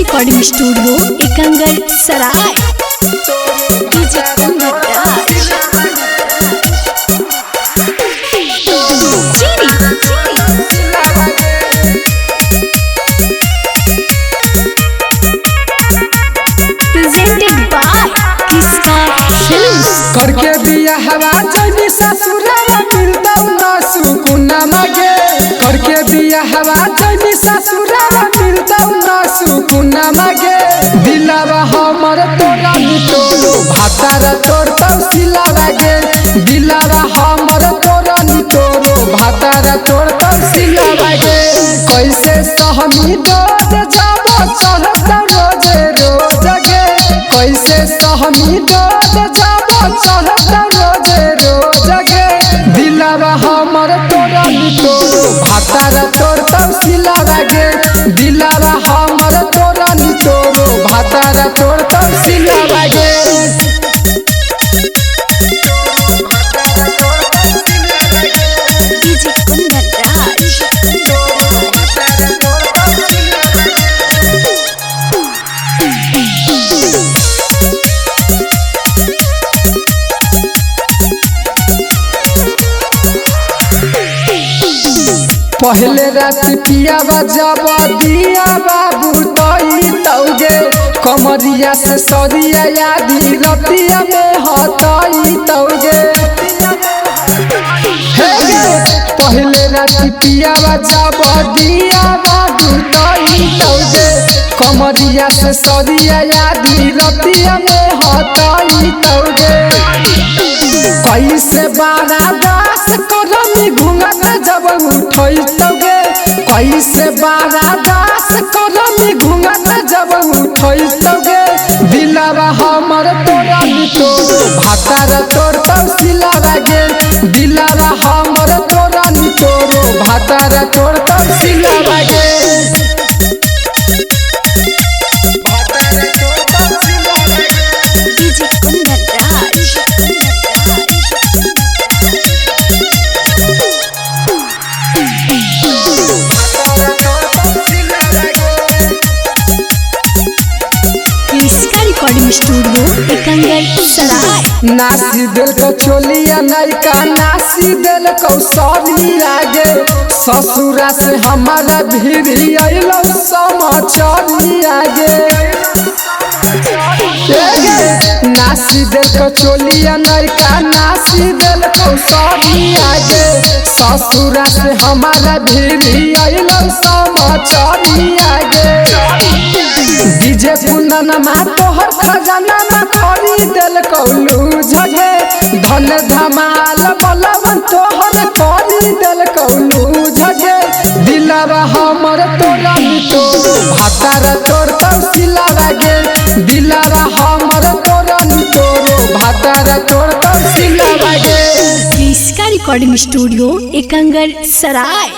Recording studio एकंगल सराय। DJ presented by किसका films. करके बिया हवा जैनी ससुरावा मिलता ना सुकून मांगे। करके बिया हवा जैनी ससुरावा मिलता ना सुकून मांगे। दिलावा हमर तोरा नितोरो भातारा तोर तौसिला लागे। दिलावा हमर तोरा नितोरो भातारा तोर तौसिला लागे। कैसे सहमी डोज जाबो चढ़त रोजे रोज गे। कैसे सहमी डोज जाबो चढ़त रोजे रोज गे। दिलावा हमर तोरा नितोरो भातारा तोर तौसिला लागे। दिलावा हमर तोरा नितोरो भातारा तोर तौसिला लागे। डीजे कुंदन राज। पहले रात पियावा जब दिया बाबू तई तौगे। कमरिया से सरिया यादी रतिया में हतई तौगे। पहले रात पियावा जब दिया बाबू तई तौगे। कमरिया से सरिया यादी रतिया में हतई तौगे। कैसे बारा दास करमी घूंघट जब उठई तौगे। कैसे बारा दास करमी घूंघट जब उठई तौगे। दिलावा हमर तोरा नितोरो भातारा तोर तौसिला लागे। दिलावा हमर तोरा नितोरो भातारा तोर तौसिला लागे। डीजे कुंदन राज। किसका रिकॉर्डिंग स्टूडियो एकंगल सराय। नासी दिल को चोलिया नैका नासी दिल को सौरी लागे। ससुरा से हमारा भीरी अइलो समाचारी आगे। नासी दिल को चोलिया नैका नासी दिल को सौरी आगे। ससुरा से हमारा भीरी अइलो समाचारी आगे। डीजे कुंदन मा तोहर खजाना मा खरीदल कौलू झगे। धन धमाल बलवन तोहर खरीदल कौलू झगे। दिलावा हमर तोरा नितोरो भातारा तोर तौसिला लागे। दिलावा हमर तोरा नितोरो भातारा तोर तौसिला लागे। किसका रिकॉर्डिंग स्टूडियो एकंगल सराय।